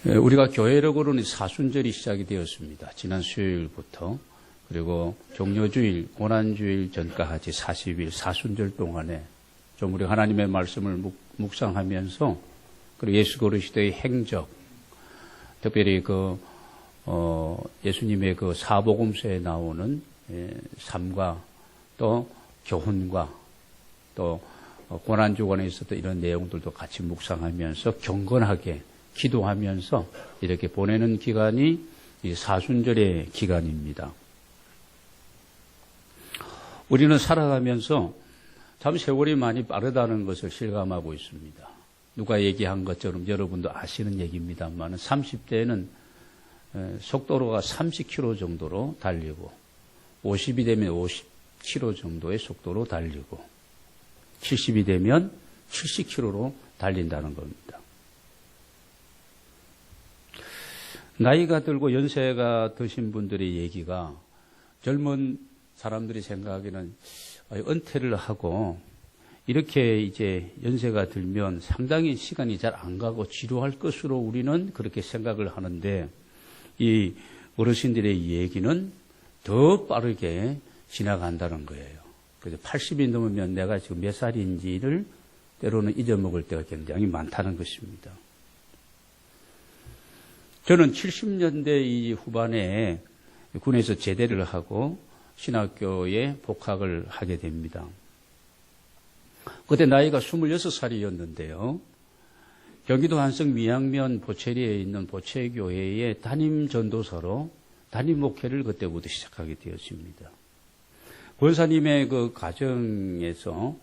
우리가 교회력으로는 사순절이 시작이 되었습니다. 지난 수요일부터. 그리고 종료주일, 고난주일 전까지 40일 사순절 동안에 좀 우리 하나님의 말씀을 묵상하면서 그리고 예수 그리스도의 행적, 특별히 예수님의 그 사복음서에 나오는 삶과 또 교훈과 또 고난주간에 있었던 이런 내용들도 같이 묵상하면서 경건하게 기도하면서 이렇게 보내는 기간이 이 사순절의 기간입니다. 우리는 살아가면서 참 세월이 많이 빠르다는 것을 실감하고 있습니다. 누가 얘기한 것처럼 여러분도 아시는 얘기입니다만 30대에는 속도로가 30km 정도로 달리고 50이 되면 50km 정도의 속도로 달리고 70이 되면 70km로 달린다는 겁니다. 나이가 들고 연세가 드신 분들의 얘기가 젊은 사람들이 생각하기는 은퇴를 하고 이렇게 이제 연세가 들면 상당히 시간이 잘 안 가고 지루할 것으로 우리는 그렇게 생각을 하는데 이 어르신들의 얘기는 더 빠르게 지나간다는 거예요. 그래서 80이 넘으면 내가 지금 몇 살인지를 때로는 잊어먹을 때가 굉장히 많다는 것입니다. 저는 70년대 이 후반에 군에서 제대를 하고 신학교에 복학을 하게 됩니다. 그때 나이가 26살이었는데요. 경기도 한성 미양면 보채리에 있는 보채교회의 담임 전도사로 담임 목회를 그때부터 시작하게 되었습니다. 권사님의 그 가정에서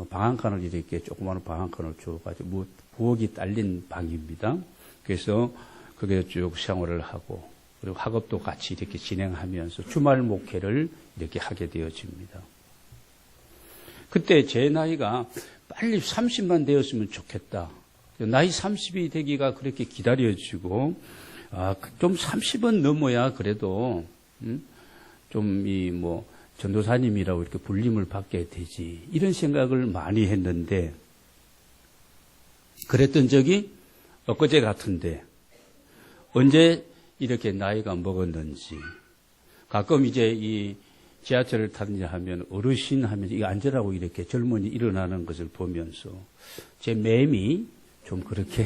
방한칸을 이렇게 조그마한 방한칸을 주어가지고 부엌이 딸린 방입니다. 그래서 거기에 쭉 생활을 하고 그리고 학업도 같이 이렇게 진행하면서 주말 목회를 이렇게 하게 되어집니다. 그때 제 나이가 빨리 30만 되었으면 좋겠다. 나이 30이 되기가 그렇게 기다려지고, 좀 30은 넘어야 그래도, 전도사님이라고 이렇게 불림을 받게 되지. 이런 생각을 많이 했는데, 그랬던 적이 엊그제 같은데, 언제 이렇게 나이가 먹었는지, 가끔 이제 이 지하철을 타든지 하면 어르신 하면서 이 앉으라고 이렇게 젊은이 일어나는 것을 보면서 제 맴이 좀 그렇게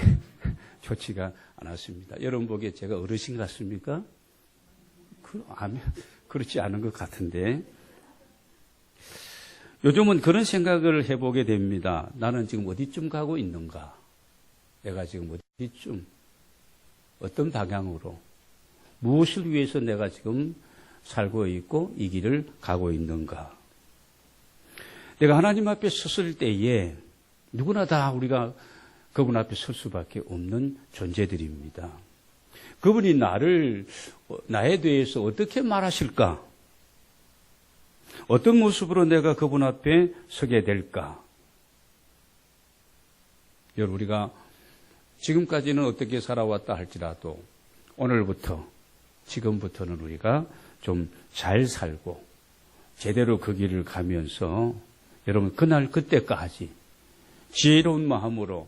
좋지가 않았습니다. 여러분 보기에 제가 어르신 같습니까? 그렇지 않은 것 같은데. 요즘은 그런 생각을 해보게 됩니다. 나는 지금 어디쯤 가고 있는가? 내가 지금 어디쯤, 어떤 방향으로, 무엇을 위해서 내가 지금 살고 있고 이 길을 가고 있는가? 내가 하나님 앞에 섰을 때에 누구나 다 우리가 그분 앞에 설 수밖에 없는 존재들입니다. 그분이 나에 대해서 어떻게 말하실까? 어떤 모습으로 내가 그분 앞에 서게 될까? 여러분, 우리가 지금까지는 어떻게 살아왔다 할지라도 오늘부터, 지금부터는 우리가 좀 잘 살고 제대로 그 길을 가면서 여러분 그날 그때까지 지혜로운 마음으로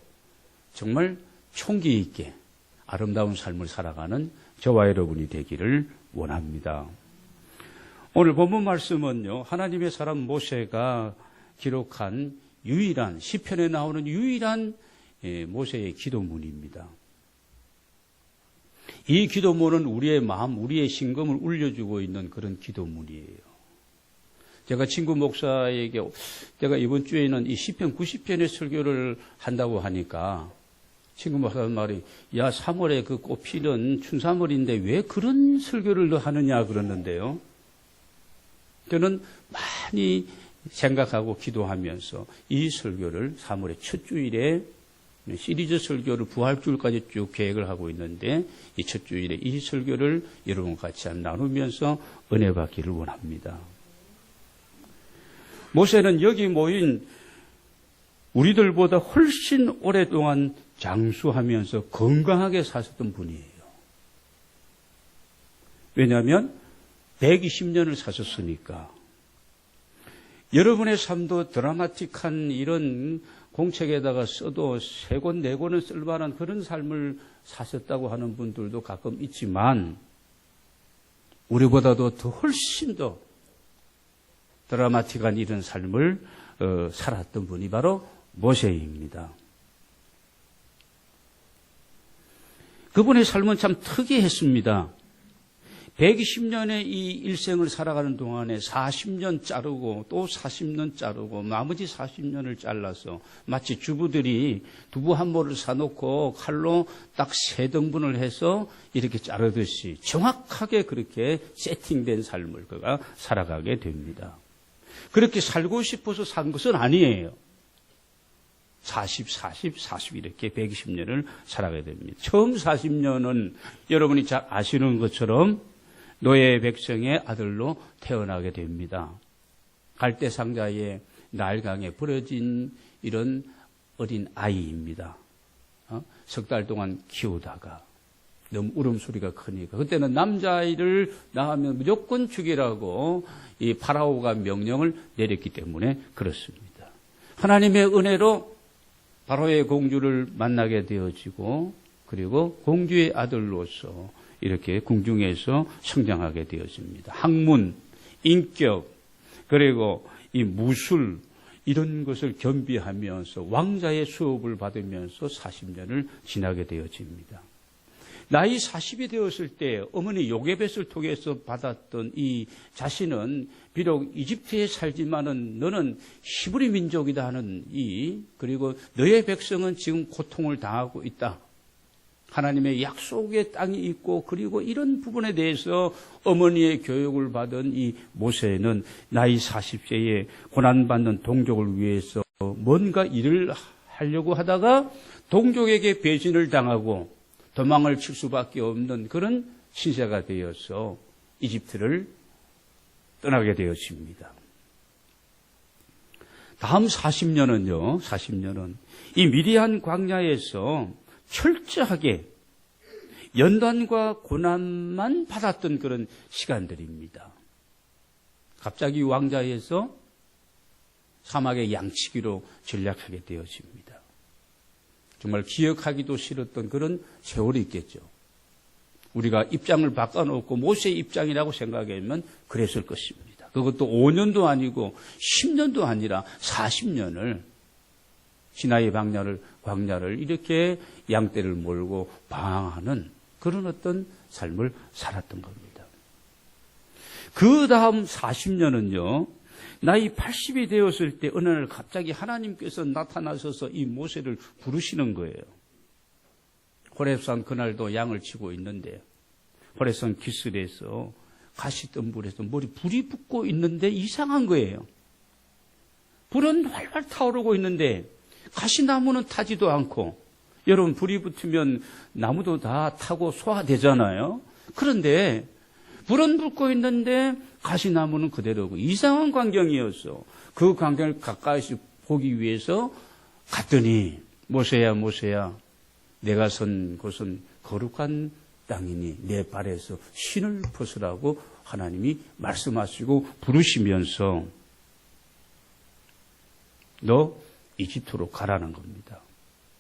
정말 총기 있게 아름다운 삶을 살아가는 저와 여러분이 되기를 원합니다. 오늘 본문 말씀은요, 하나님의 사람 모세가 기록한 유일한, 시편에 나오는 유일한 모세의 기도문입니다. 이 기도문은 우리의 마음, 우리의 심금을 울려주고 있는 그런 기도문이에요. 제가 친구 목사에게 제가 이번 주에는 이 시편 90편의 설교를 한다고 하니까 친구 목사가 말이, 야, 3월에 그 꽃피는 춘삼월인데 왜 그런 설교를 너 하느냐 그러는데요. 저는 많이 생각하고 기도하면서 이 설교를 3월의 첫 주일에 시리즈 설교를 부활주일까지 쭉 계획을 하고 있는데 이 첫 주일에 이 설교를 여러분과 같이 나누면서 은혜 받기를 원합니다. 모세는 여기 모인 우리들보다 훨씬 오랫동안 장수하면서 건강하게 사셨던 분이에요. 왜냐하면 120년을 사셨으니까. 여러분의 삶도 드라마틱한 이런 공책에다가 써도 3권, 4권은 쓸만한 그런 삶을 사셨다고 하는 분들도 가끔 있지만 우리보다도 더 훨씬 더 드라마틱한 이런 삶을 살았던 분이 바로 모세입니다. 그분의 삶은 참 특이했습니다. 120년의 이 일생을 살아가는 동안에 40년 자르고 또 40년 자르고 나머지 40년을 잘라서 마치 주부들이 두부 한 모를 사놓고 칼로 딱 3등분을 해서 이렇게 자르듯이 정확하게 그렇게 세팅된 삶을 그가 살아가게 됩니다. 그렇게 살고 싶어서 산 것은 아니에요. 40, 40, 40 이렇게 120년을 살아가게 됩니다. 처음 40년은 여러분이 잘 아시는 것처럼 노예 백성의 아들로 태어나게 됩니다. 갈대상자의 날강에 버려진 이런 어린 아이입니다. 석 달 동안 키우다가 너무 울음소리가 크니까 그때는 남자아이를 낳으면 무조건 죽이라고 이 파라오가 명령을 내렸기 때문에 그렇습니다. 하나님의 은혜로 바로의 공주를 만나게 되어지고 그리고 공주의 아들로서 이렇게 궁중에서 성장하게 되어집니다. 학문, 인격, 그리고 이 무술 이런 것을 겸비하면서 왕자의 수업을 받으면서 40년을 지나게 되어집니다. 나이 40이 되었을 때 어머니 요게벳을 통해서 받았던 이 자신은 비록 이집트에 살지만은 너는 히브리 민족이다 하는 그리고 너의 백성은 지금 고통을 당하고 있다. 하나님의 약속의 땅이 있고 그리고 이런 부분에 대해서 어머니의 교육을 받은 이 모세는 나이 40세에 고난받는 동족을 위해서 뭔가 일을 하려고 하다가 동족에게 배신을 당하고 도망을 칠 수밖에 없는 그런 신세가 되어서 이집트를 떠나게 되었습니다. 다음 40년은 이 미디안 광야에서 철저하게 연단과 고난만 받았던 그런 시간들입니다. 갑자기 왕자에서 사막의 양치기로 전락하게 되어집니다. 정말 기억하기도 싫었던 그런 세월이 있겠죠. 우리가 입장을 바꿔놓고 모세의 입장이라고 생각하면 그랬을 것입니다. 그것도 5년도 아니고 10년도 아니라 40년을 시나이 광야를 이렇게 양떼를 몰고 방황하는 그런 어떤 삶을 살았던 겁니다. 그 다음 40년은요, 나이 80이 되었을 때 어느 날 갑자기 하나님께서 나타나셔서 이 모세를 부르시는 거예요. 호렙산 그날도 양을 치고 있는데 호렙산 기슭에서 가시덤불에서 불이 붙고 있는데 이상한 거예요. 불은 활활 타오르고 있는데 가시나무는 타지도 않고, 여러분 불이 붙으면 나무도 다 타고 소화되잖아요. 그런데 불은 붙고 있는데 가시나무는 그대로고 이상한 광경이었어. 그 광경을 가까이서 보기 위해서 갔더니 모세야 내가 선 곳은 거룩한 땅이니 내 발에서 신을 벗으라고 하나님이 말씀하시고 부르시면서 너 이집트로 가라는 겁니다.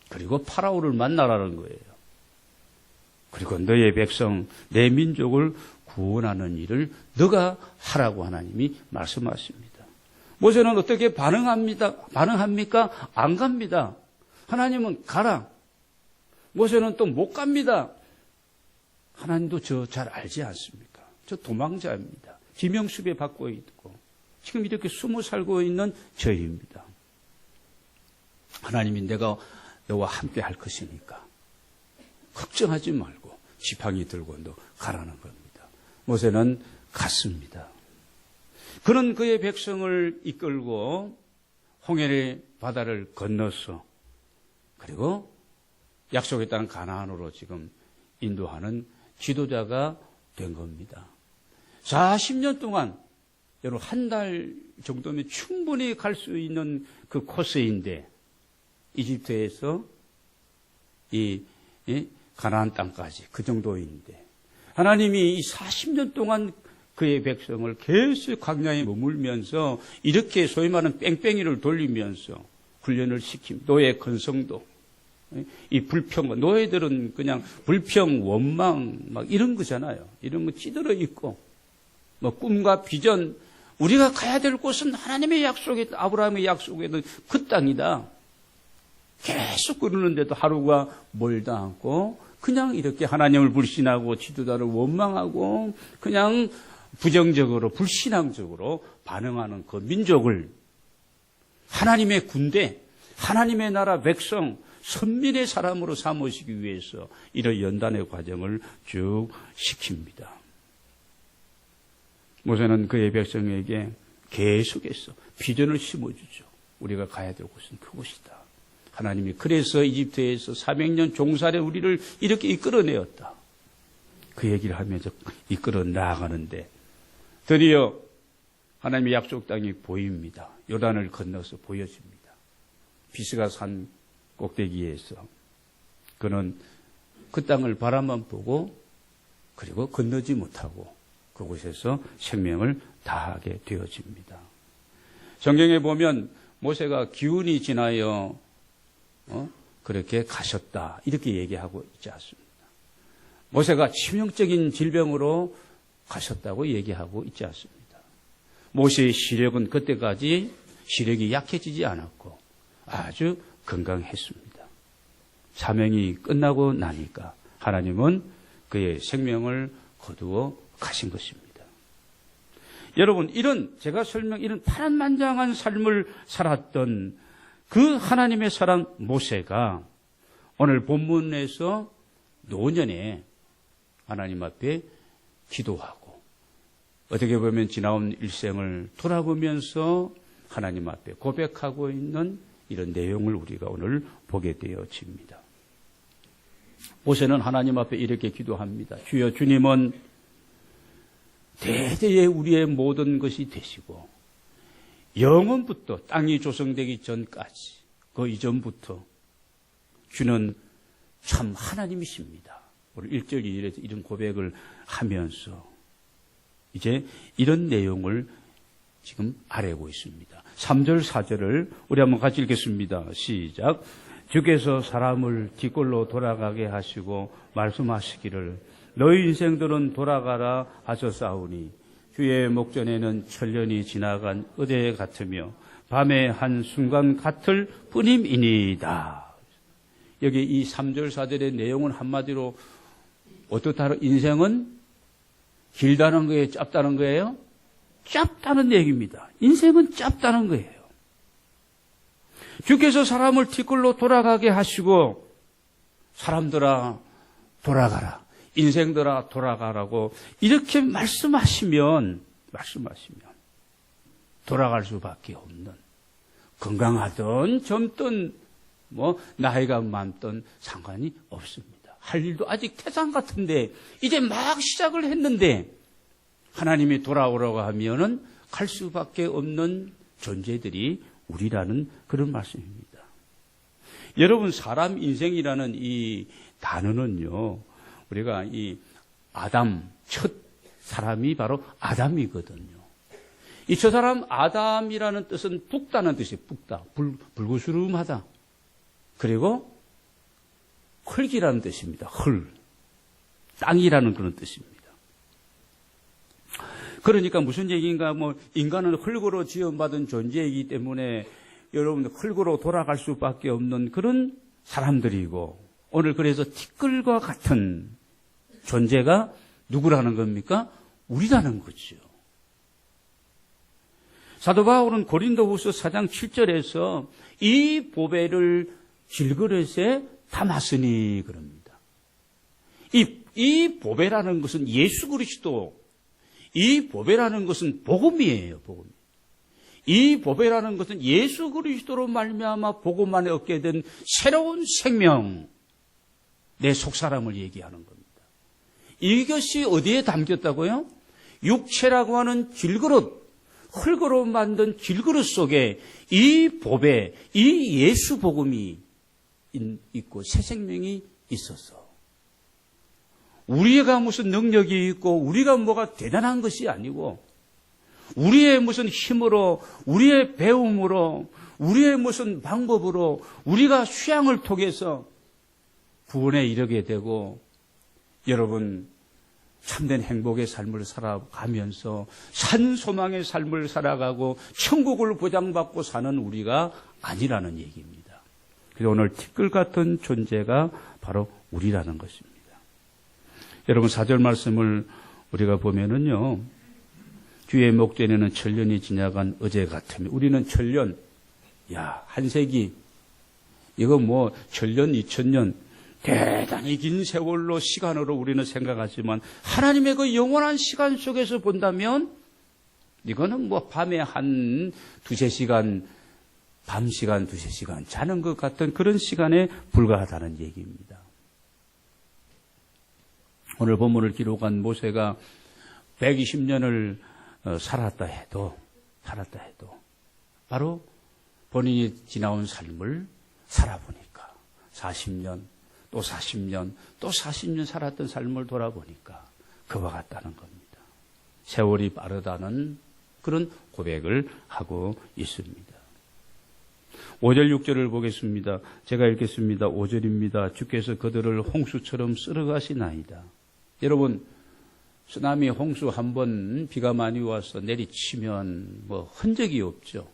그리고 파라오를 만나라는 거예요. 그리고 너의 백성, 내 민족을 구원하는 일을 너가 하라고 하나님이 말씀하십니다. 모세는 어떻게 반응합니까? 안 갑니다. 하나님은 가라. 모세는 또 못 갑니다. 하나님도 저 잘 알지 않습니까? 저 도망자입니다. 지명수배 받고 있고 지금 이렇게 숨어 살고 있는 저희입니다. 하나님이 내가 너와 함께 할 것이니까 걱정하지 말고 지팡이 들고 너 가라는 겁니다. 모세는 갔습니다. 그는 그의 백성을 이끌고 홍해의 바다를 건너서 그리고 약속의 땅 가나안으로 지금 인도하는 지도자가 된 겁니다. 40년 동안 여러분 한 달 정도면 충분히 갈 수 있는 그 코스인데 이집트에서 이 가나안 땅까지 그 정도인데 하나님이 이 40년 동안 그의 백성을 계속 광야에 머물면서 이렇게 소위 말하는 뺑뺑이를 돌리면서 훈련을 시킵니다. 노예 건성도. 이 불평, 노예들은 그냥 불평, 원망, 막 이런 거잖아요. 이런 거 찌들어 있고, 뭐 꿈과 비전, 우리가 가야 될 곳은 하나님의 약속에, 아브라함의 약속에는 그 땅이다. 계속 그러는데도 하루가 멀다 않고, 그냥 이렇게 하나님을 불신하고 지도자를 원망하고, 그냥 부정적으로, 불신앙적으로 반응하는 그 민족을 하나님의 군대, 하나님의 나라 백성, 선민의 사람으로 삼으시기 위해서 이런 연단의 과정을 쭉 시킵니다. 모세는 그의 백성에게 계속해서 비전을 심어주죠. 우리가 가야 될 곳은 그곳이다. 하나님이 그래서 이집트에서 400년 종살에 우리를 이렇게 이끌어내었다. 그 얘기를 하면서 이끌어 나아가는데 드디어 하나님의 약속 땅이 보입니다. 요단을 건너서 보여집니다. 비스가 산 꼭대기에서 그는 그 땅을 바라만 보고 그리고 건너지 못하고 그곳에서 생명을 다하게 되어집니다. 성경에 보면 모세가 기운이 지나여 그렇게 가셨다 이렇게 얘기하고 있지 않습니다. 모세가 치명적인 질병으로 가셨다고 얘기하고 있지 않습니다. 모세의 시력은 그때까지 시력이 약해지지 않았고 아주 건강했습니다. 사명이 끝나고 나니까 하나님은 그의 생명을 거두어 가신 것입니다. 여러분, 이런 파란만장한 삶을 살았던 그 하나님의 사람 모세가 오늘 본문에서 노년에 하나님 앞에 기도하고 어떻게 보면 지나온 일생을 돌아보면서 하나님 앞에 고백하고 있는 이런 내용을 우리가 오늘 보게 되어집니다. 모세는 하나님 앞에 이렇게 기도합니다. 주여, 주님은 대대에 우리의 모든 것이 되시고 영원부터 땅이 조성되기 전까지 그 이전부터 주는 참 하나님이십니다. 오늘 1절 2절에서 이런 고백을 하면서 이제 이런 내용을 지금 아뢰고 있습니다. 3절 4절을 우리 한번 같이 읽겠습니다. 시작. 주께서 사람을 뒷골로 돌아가게 하시고 말씀하시기를 너희 인생들은 돌아가라 하셨사오니 주의 목전에는 천년이 지나간 의대 같으며 밤의 한순간 같을 뿐임이니이다. 여기 이 3절 4절의 내용은 한마디로 어떻다? 인생은 길다는 거예요? 짧다는 거예요? 짧다는 얘기입니다. 인생은 짧다는 거예요. 주께서 사람을 뒷골로 돌아가게 하시고 사람들아 돌아가라. 인생들아 돌아가라고 이렇게 말씀하시면 돌아갈 수밖에 없는 건강하든 젊든 나이가 많든 상관이 없습니다. 할 일도 아직 태산 같은데 이제 막 시작을 했는데 하나님이 돌아오라고 하면은 갈 수밖에 없는 존재들이 우리라는 그런 말씀입니다. 여러분, 사람 인생이라는 이 단어는요, 우리가 이 아담, 첫 사람이 바로 아담이거든요. 이 첫 사람 아담이라는 뜻은 붓다는 뜻이에요. 붓다. 불구스름하다. 그리고 흙이라는 뜻입니다. 흙. 땅이라는 그런 뜻입니다. 그러니까 무슨 얘기인가, 인간은 흙으로 지음받은 존재이기 때문에 여러분 흙으로 돌아갈 수밖에 없는 그런 사람들이고 오늘 그래서 티끌과 같은 존재가 누구라는 겁니까? 우리라는 거죠. 사도 바울은 고린도후서 4장 7절에서 이 보배를 질그릇에 담았으니 그럽니다. 이 보배라는 것은 예수 그리스도, 이 보배라는 것은 복음이에요. 복음. 이 보배라는 것은 예수 그리스도로 말미암아 복음 안에 얻게 된 새로운 생명, 내 속사람을 얘기하는 겁니다. 이것이 어디에 담겼다고요? 육체라고 하는 질그릇, 흙으로 만든 질그릇 속에 이 보배, 이 예수 복음이 있고 새 생명이 있어서 우리가 무슨 능력이 있고 우리가 뭐가 대단한 것이 아니고 우리의 무슨 힘으로 우리의 배움으로 우리의 무슨 방법으로 우리가 수양을 통해서 구원에 이르게 되고 여러분 참된 행복의 삶을 살아가면서 산소망의 삶을 살아가고 천국을 보장받고 사는 우리가 아니라는 얘기입니다. 그래서 오늘 티끌 같은 존재가 바로 우리라는 것입니다. 여러분 4절 말씀을 우리가 보면은요. 주의 목전에는 천년이 지나간 어제 같으며 우리는 천년, 한 세기, 이거 뭐 천년, 2000년 대단히 긴 세월로 시간으로 우리는 생각하지만 하나님의 그 영원한 시간 속에서 본다면 이거는 뭐 밤에 한 두세 시간, 밤 시간, 두세 시간 자는 것 같은 그런 시간에 불과하다는 얘기입니다. 오늘 본문을 기록한 모세가 120년을 살았다 해도 바로 본인이 지나온 삶을 살아보니까 40년, 또 40년, 또 40년 살았던 삶을 돌아보니까 그와 같다는 겁니다. 세월이 빠르다는 그런 고백을 하고 있습니다. 5절 6절을 보겠습니다. 제가 읽겠습니다. 5절입니다. 주께서 그들을 홍수처럼 쓸어가시나이다. 여러분 쓰나미 홍수 한번 비가 많이 와서 내리치면 뭐 흔적이 없죠.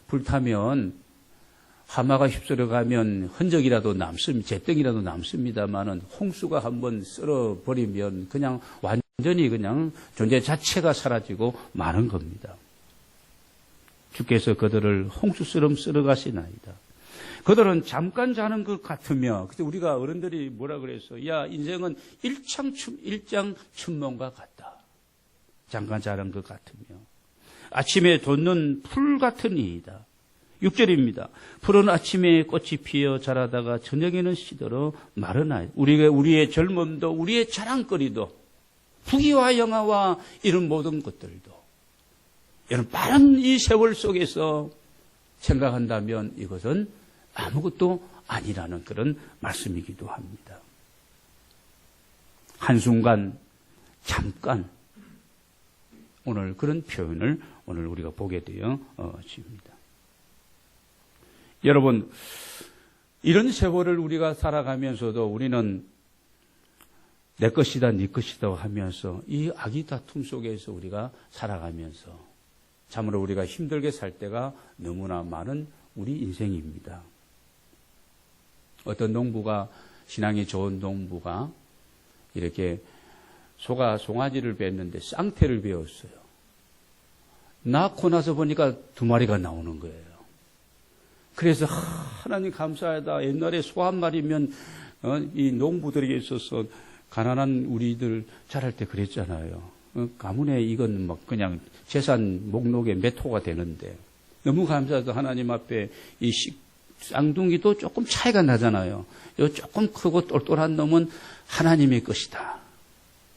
불타면 하마가 휩쓸어 가면 흔적이라도 남습니다. 재덩이라도 남습니다만은 홍수가 한번 쓸어버리면 그냥 완전히 그냥 존재 자체가 사라지고 마는 겁니다. 주께서 그들을 홍수처럼 쓸어가시나이다. 그들은 잠깐 자는 것 같으며, 그때 우리가 어른들이 뭐라 그랬어? 인생은 일장춘몽과 같다. 잠깐 자는 것 같으며, 아침에 돋는 풀 같은 이이다. 6절입니다. 푸른 아침에 꽃이 피어 자라다가 저녁에는 시들어 마르나이다. 우리의 젊음도, 우리의 자랑거리도, 부귀와 영화와 이런 모든 것들도, 이런 빠른 이 세월 속에서 생각한다면 이것은 아무것도 아니라는 그런 말씀이기도 합니다. 한순간, 잠깐, 오늘 그런 표현을 오늘 우리가 보게 되어집니다. 여러분, 이런 세월을 우리가 살아가면서도 우리는 내 것이다, 네 것이다 하면서 이 악의 다툼 속에서 우리가 살아가면서 참으로 우리가 힘들게 살 때가 너무나 많은 우리 인생입니다. 어떤 농부가, 신앙이 좋은 농부가 이렇게 송아지를 뵀는데 쌍태를 배웠어요. 낳고 나서 보니까 2마리가 나오는 거예요. 그래서 하나님 감사하다. 옛날에 소 한 마리면 이 농부들에게 있어서 가난한 우리들 자랄 때 그랬잖아요. 가문에 이건 막 그냥 재산 목록에 몇 호가 되는데 너무 감사하다. 하나님 앞에 이 쌍둥이도 조금 차이가 나잖아요. 요 조금 크고 똘똘한 놈은 하나님의 것이다.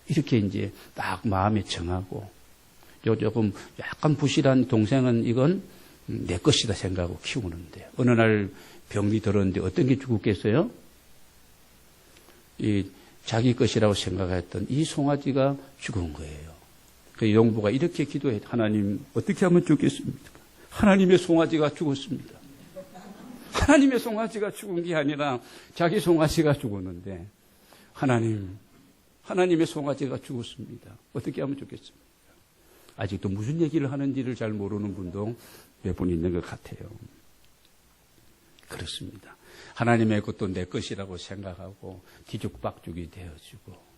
이렇게 이제 딱 마음에 정하고, 요 조금 약간 부실한 동생은 이건 내 것이다 생각하고 키우는데, 어느 날 병이 들었는데 어떤 게 죽었겠어요? 이 자기 것이라고 생각했던 이 송아지가 죽은 거예요. 그 농부가 이렇게 기도해. 하나님, 어떻게 하면 죽겠습니까? 하나님의 송아지가 죽었습니다. 하나님의 송아지가 죽은 게 아니라 자기 송아지가 죽었는데, 하나님의 송아지가 죽었습니다. 어떻게 하면 좋겠습니까? 아직도 무슨 얘기를 하는지를 잘 모르는 분도 몇 분 있는 것 같아요. 그렇습니다. 하나님의 것도 내 것이라고 생각하고 뒤죽박죽이 되어지고,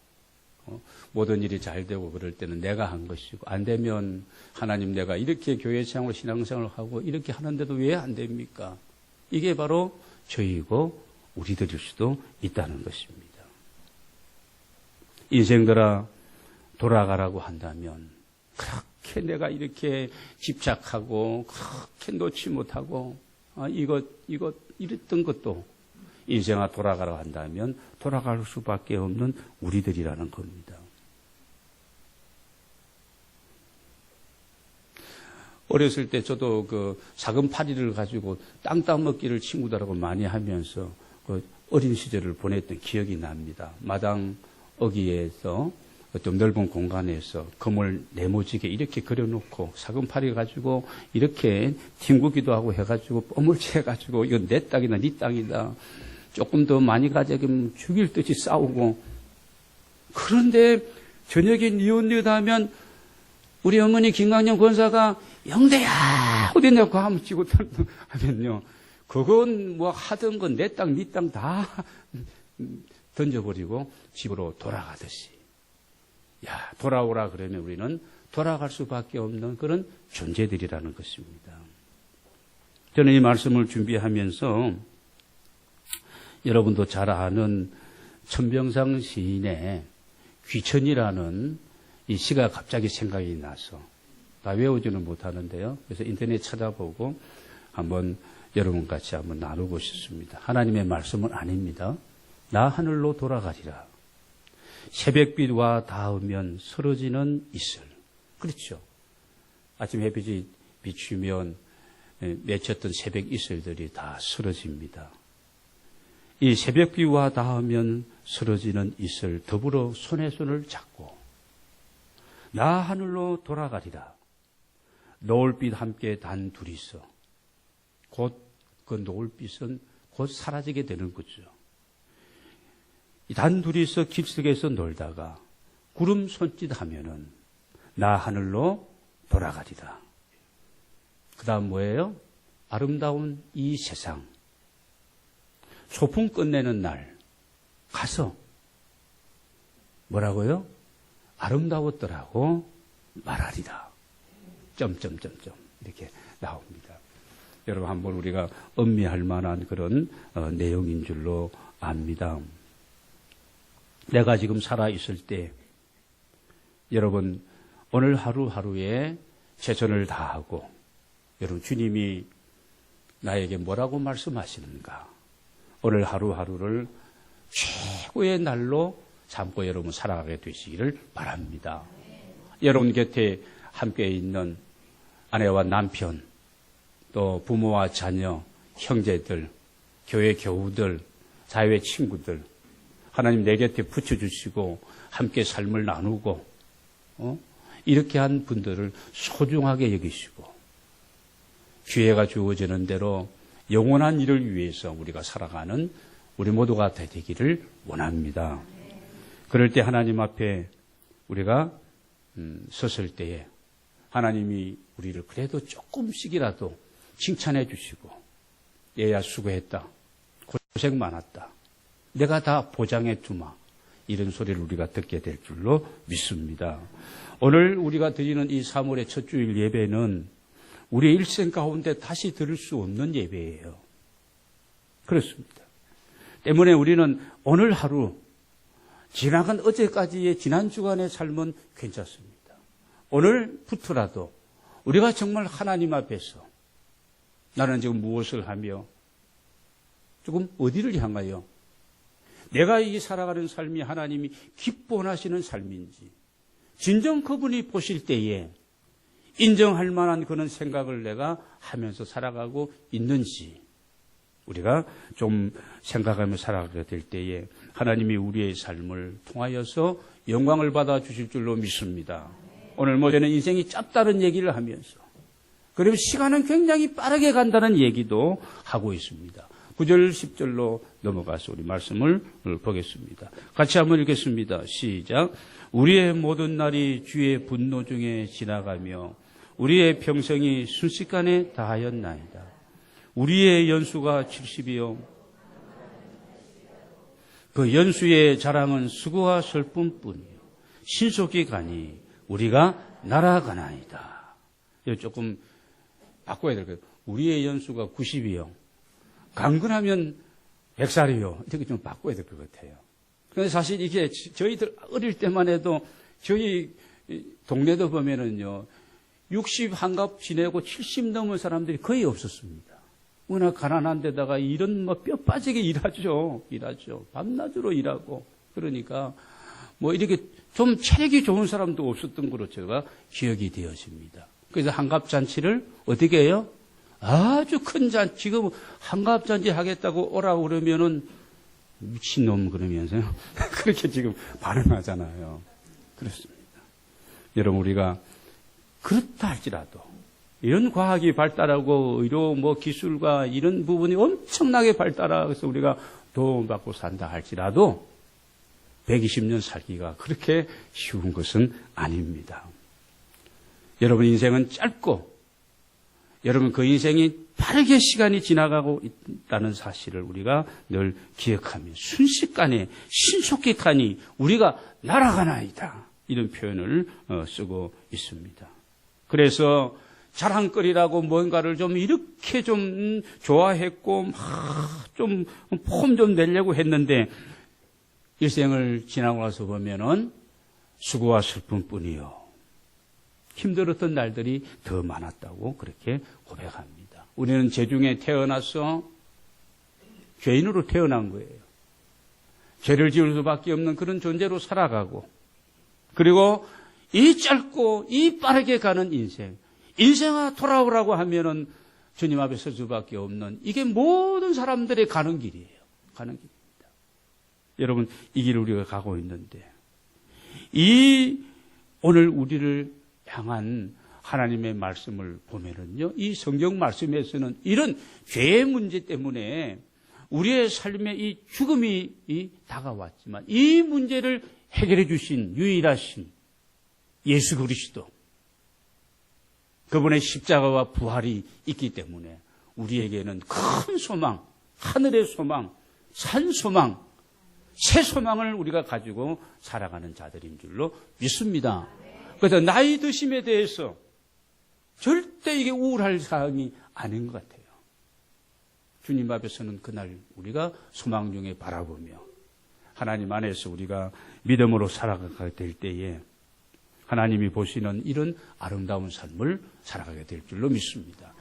모든 일이 잘 되고 그럴 때는 내가 한 것이고, 안 되면 하나님, 내가 이렇게 교회생활, 신앙생활을 하고 이렇게 하는데도 왜 안 됩니까? 이게 바로 저희고 우리들일 수도 있다는 것입니다. 인생들아, 돌아가라고 한다면 그렇게 내가 이렇게 집착하고 그렇게 놓지 못하고 이것 이랬던 것도 인생아 돌아가라고 한다면 돌아갈 수밖에 없는 우리들이라는 겁니다. 어렸을 때 저도 그 사금파리를 가지고 땅 따먹기를 친구들하고 많이 하면서 그 어린 시절을 보냈던 기억이 납니다. 마당 어귀에서 좀 넓은 공간에서 금을 네모지게 이렇게 그려놓고 사금팔이 가지고 이렇게 튕구기도 하고 해가지고 뽀물치 해가지고 이건 내 땅이다 네 땅이다 조금 더 많이 가져가면 죽일 듯이 싸우고 그런데 저녁에 니웃니웃하면 우리 어머니 김강년 권사가 영대야 어디냐고 하면 치고 하면요 그건 뭐 하던 건 내 땅 네 땅 다 던져버리고 집으로 돌아가듯이 야, 돌아오라 그러면 우리는 돌아갈 수밖에 없는 그런 존재들이라는 것입니다. 저는 이 말씀을 준비하면서 여러분도 잘 아는 천병상 시인의 귀천이라는 이 시가 갑자기 생각이 나서 다 외우지는 못하는데요. 그래서 인터넷 찾아보고 한번 여러분 같이 한번 나누고 싶습니다. 하나님의 말씀은 아닙니다. 나 하늘로 돌아가리라. 새벽빛과 닿으면 쓰러지는 이슬. 그렇죠. 아침 햇빛이 비추면 맺혔던 새벽 이슬들이 다 쓰러집니다. 이 새벽빛과 닿으면 쓰러지는 이슬 더불어 손에 손을 잡고 나 하늘로 돌아가리라. 노을빛 함께 단 둘이서 곧 그 노을빛은 곧 사라지게 되는 거죠. 단 둘이서 깊숙에서 놀다가 구름 손짓하면은 나 하늘로 돌아가리라. 그 다음 뭐예요? 아름다운 이 세상 소풍 끝내는 날 가서 뭐라고요? 아름다웠더라고 말하리라. 점점점점 이렇게 나옵니다. 여러분 한번 우리가 음미할 만한 그런 내용인 줄로 압니다. 내가 지금 살아있을 때 여러분 오늘 하루하루에 최선을 다하고 여러분 주님이 나에게 뭐라고 말씀하시는가 오늘 하루하루를 최고의 날로 삼고 여러분 살아가게 되시기를 바랍니다. 여러분 곁에 함께 있는 아내와 남편 또 부모와 자녀 형제들 교회 교우들 사회 친구들 하나님 내 곁에 붙여주시고 함께 삶을 나누고 이렇게 한 분들을 소중하게 여기시고 기회가 주어지는 대로 영원한 일을 위해서 우리가 살아가는 우리 모두가 되기를 원합니다. 그럴 때 하나님 앞에 우리가 섰을 때에 하나님이 우리를 그래도 조금씩이라도 칭찬해 주시고 얘야 수고했다. 고생 많았다. 내가 다 보장해 주마. 이런 소리를 우리가 듣게 될 줄로 믿습니다. 오늘 우리가 드리는 이 3월의 첫 주일 예배는 우리의 일생 가운데 다시 들을 수 없는 예배예요. 그렇습니다. 때문에 우리는 오늘 하루 지나간 어제까지의 지난 주간의 삶은 괜찮습니다. 오늘부터라도 우리가 정말 하나님 앞에서 나는 지금 무엇을 하며 조금 어디를 향하여 내가 이 살아가는 삶이 하나님이 기뻐하시는 삶인지 진정 그분이 보실 때에 인정할 만한 그런 생각을 내가 하면서 살아가고 있는지 우리가 좀 생각하며 살아가게 될 때에 하나님이 우리의 삶을 통하여서 영광을 받아 주실 줄로 믿습니다. 오늘 저는 인생이 짧다는 얘기를 하면서 그리고 시간은 굉장히 빠르게 간다는 얘기도 하고 있습니다. 9절 10절로 넘어가서 우리 말씀을 보겠습니다. 같이 한번 읽겠습니다. 시작. 우리의 모든 날이 주의 분노 중에 지나가며 우리의 평생이 순식간에 다하였나이다. 우리의 연수가 70이요 그 연수의 자랑은 수고와 슬픔뿐이요 신속히 가니 우리가 날아가나이다. 이거 조금 바꿔야 될 거예요. 우리의 연수가 90이요 강건하면 100살이요. 이렇게 좀 바꿔야 될 것 같아요. 그런데 사실 이게 저희들 어릴 때만 해도 저희 동네도 보면은요 60 한갑 지내고 70 넘은 사람들이 거의 없었습니다. 워낙 가난한 데다가 일은 뭐 뼈 빠지게 일하죠. 밤낮으로 일하고. 그러니까 뭐 이렇게 좀 체력이 좋은 사람도 없었던 걸로 제가 기억이 되어집니다. 그래서 한갑잔치를 어떻게 해요? 아주 큰 잔치, 지금 한갑잔치 하겠다고 오라고 그러면은 미친놈 그러면서요. 그렇게 지금 반응하잖아요. 그렇습니다. 여러분, 우리가 그렇다 할지라도 이런 과학이 발달하고 의료 기술과 이런 부분이 엄청나게 발달해서 우리가 도움받고 산다 할지라도 120년 살기가 그렇게 쉬운 것은 아닙니다. 여러분 인생은 짧고 여러분 그 인생이 빠르게 시간이 지나가고 있다는 사실을 우리가 늘 기억하며 순식간에 신속히 가니 우리가 날아가나이다. 이런 표현을 쓰고 있습니다. 그래서 자랑거리라고 뭔가를 좀 이렇게 좀 좋아했고 좀 폼 좀 내려고 했는데 일생을 지나고 나서 보면은 수고와 슬픔뿐이요. 힘들었던 날들이 더 많았다고 그렇게 고백합니다. 우리는 죄중에 태어나서 죄인으로 태어난 거예요. 죄를 지을 수밖에 없는 그런 존재로 살아가고 그리고 이 짧고 이 빠르게 가는 인생아 돌아오라고 하면은 주님 앞에 설 수밖에 없는 이게 모든 사람들의 가는 길이에요. 가는 길입니다. 여러분 이 길을 우리가 가고 있는데 오늘 우리를 향한 하나님의 말씀을 보면은요, 이 성경 말씀에서는 이런 죄의 문제 때문에 우리의 삶에 이 죽음이 다가왔지만 이 문제를 해결해 주신 유일하신 예수 그리스도, 그분의 십자가와 부활이 있기 때문에 우리에게는 큰 소망, 하늘의 소망, 산 소망, 새 소망을 우리가 가지고 살아가는 자들인 줄로 믿습니다. 그래서 나이 드심에 대해서 절대 이게 우울할 사항이 아닌 것 같아요. 주님 앞에서는 그날 우리가 소망 중에 바라보며 하나님 안에서 우리가 믿음으로 살아가게 될 때에 하나님이 보시는 이런 아름다운 삶을 살아가게 될 줄로 믿습니다.